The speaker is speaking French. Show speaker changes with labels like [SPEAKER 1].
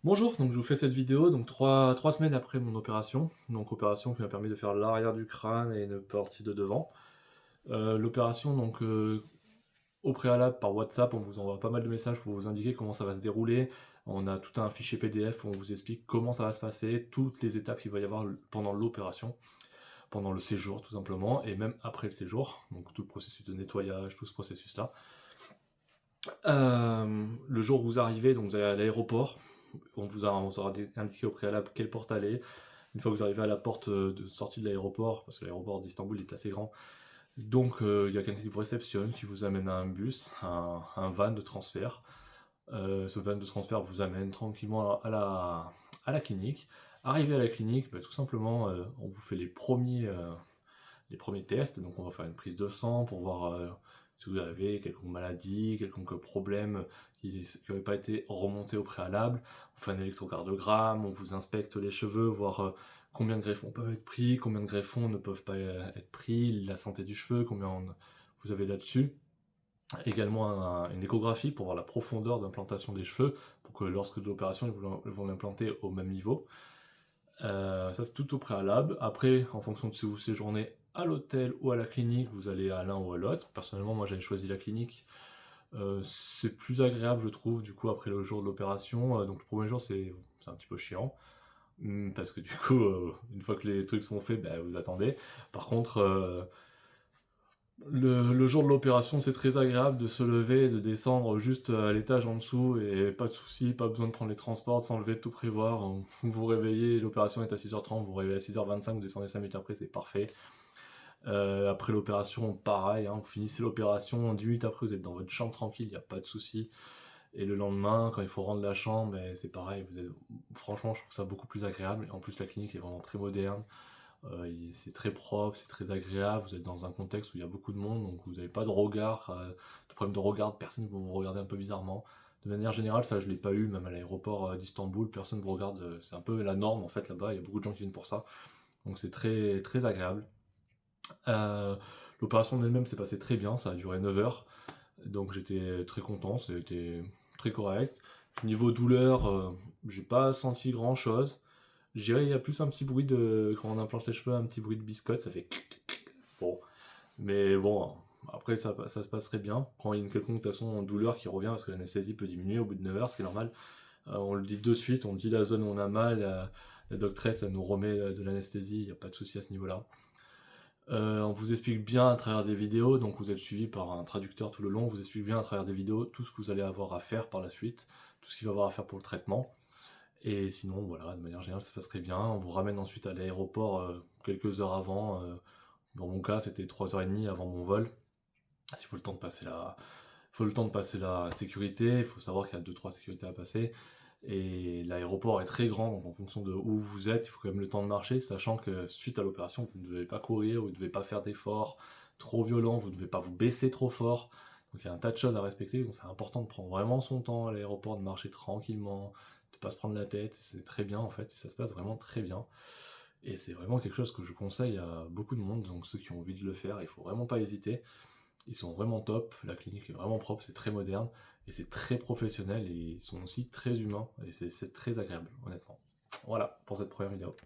[SPEAKER 1] Bonjour, donc je vous fais cette vidéo donc trois semaines après mon opération. Donc opération qui m'a permis de faire l'arrière du crâne et une partie de devant. L'opération donc au préalable par WhatsApp, on vous envoie pas mal de messages pour vous indiquer comment ça va se dérouler. On a tout un fichier PDF où on vous explique comment ça va se passer, toutes les étapes qu'il va y avoir pendant l'opération, pendant le séjour tout simplement, et même après le séjour, donc tout le processus de nettoyage, tout ce processus-là. Le jour où vous arrivez, donc vous allez à l'aéroport, on vous aura indiqué au préalable quelle porte aller. Une fois que vous arrivez à la porte de sortie de l'aéroport, parce que l'aéroport d'Istanbul est assez grand, donc il y a quelqu'un qui vous réceptionne, qui vous amène à un bus, un van de transfert. Ce van de transfert vous amène tranquillement à la clinique. Arrivé à la clinique, bah, tout simplement, on vous fait les premiers tests. Donc on va faire une prise de sang pour voir si vous avez quelconque maladie, quelconque problème qui n'aurait pas été remonté au préalable. On fait un électrocardiogramme, on vous inspecte les cheveux, voir combien de greffons peuvent être pris, combien de greffons ne peuvent pas être pris, la santé du cheveu, vous avez là-dessus. Également une échographie pour voir la profondeur d'implantation des cheveux, pour que lorsque de l'opération, ils vont l'implanter au même niveau. Ça c'est tout au préalable. Après, en fonction de si vous séjournez à l'hôtel ou à la clinique, vous allez à l'un ou à l'autre. Personnellement, moi j'avais choisi la clinique. C'est plus agréable, je trouve, du coup, après le jour de l'opération. Donc le premier jour, c'est un petit peu chiant. Parce que du coup, une fois que les trucs sont faits, bah, vous attendez. Par contre, le jour de l'opération, c'est très agréable de se lever, de descendre juste à l'étage en dessous et pas de soucis, pas besoin de prendre les transports, de s'enlever, de tout prévoir. Vous vous réveillez, l'opération est à 6h30, vous vous réveillez à 6h25, vous descendez 5 minutes après, c'est parfait. Après l'opération, pareil, hein, vous finissez l'opération, 10 minutes après, vous êtes dans votre chambre tranquille, il n'y a pas de soucis. Et le lendemain, quand il faut rendre la chambre, c'est pareil, franchement, je trouve ça beaucoup plus agréable. Et en plus, la clinique est vraiment très moderne. C'est très propre, c'est très agréable, vous êtes dans un contexte où il y a beaucoup de monde, donc vous n'avez pas de regard, de problème de regard, personne ne va vous regarder un peu bizarrement. De manière générale, ça je l'ai pas eu, même à l'aéroport d'Istanbul, personne ne vous regarde, c'est un peu la norme en fait là-bas, il y a beaucoup de gens qui viennent pour ça, donc c'est très, très agréable. Euh, L'opération en elle-même s'est passée très bien, ça a duré 9 heures, donc j'étais très content, c'était très correct. Niveau douleur, j'ai pas senti grand chose. Je dirais il y a plus un petit bruit de quand on implante les cheveux, un petit bruit de biscotte, ça fait bon. Mais bon, après ça se passe très bien. Quand il y a une quelconque de toute façon douleur qui revient, parce que l'anesthésie peut diminuer au bout de 9 heures, ce qui est normal. On le dit de suite, on dit la zone où on a mal, la doctresse elle nous remet de l'anesthésie, il n'y a pas de souci à ce niveau-là. On vous explique bien à travers des vidéos, donc vous êtes suivi par un traducteur tout le long, on vous explique bien à travers des vidéos tout ce que vous allez avoir à faire par la suite, tout ce qu'il va y avoir à faire pour le traitement. Et sinon, voilà, de manière générale, ça se passe très bien. On vous ramène ensuite à l'aéroport quelques heures avant. Dans mon cas, c'était 3h30 avant mon vol. S'il faut le temps de passer faut le temps de passer la sécurité, il faut savoir qu'il y a 2-3 sécurités à passer. Et l'aéroport est très grand, donc en fonction de où vous êtes, il faut quand même le temps de marcher, sachant que suite à l'opération, vous ne devez pas courir, vous ne devez pas faire d'efforts trop violents, vous ne devez pas vous baisser trop fort. Donc il y a un tas de choses à respecter, donc c'est important de prendre vraiment son temps à l'aéroport, de marcher tranquillement, de pas se prendre la tête, c'est très bien en fait, et ça se passe vraiment très bien. Et c'est vraiment quelque chose que je conseille à beaucoup de monde, donc ceux qui ont envie de le faire, il faut vraiment pas hésiter. Ils sont vraiment top, la clinique est vraiment propre, c'est très moderne, et c'est très professionnel, et ils sont aussi très humains, et c'est très agréable, honnêtement. Voilà pour cette première vidéo.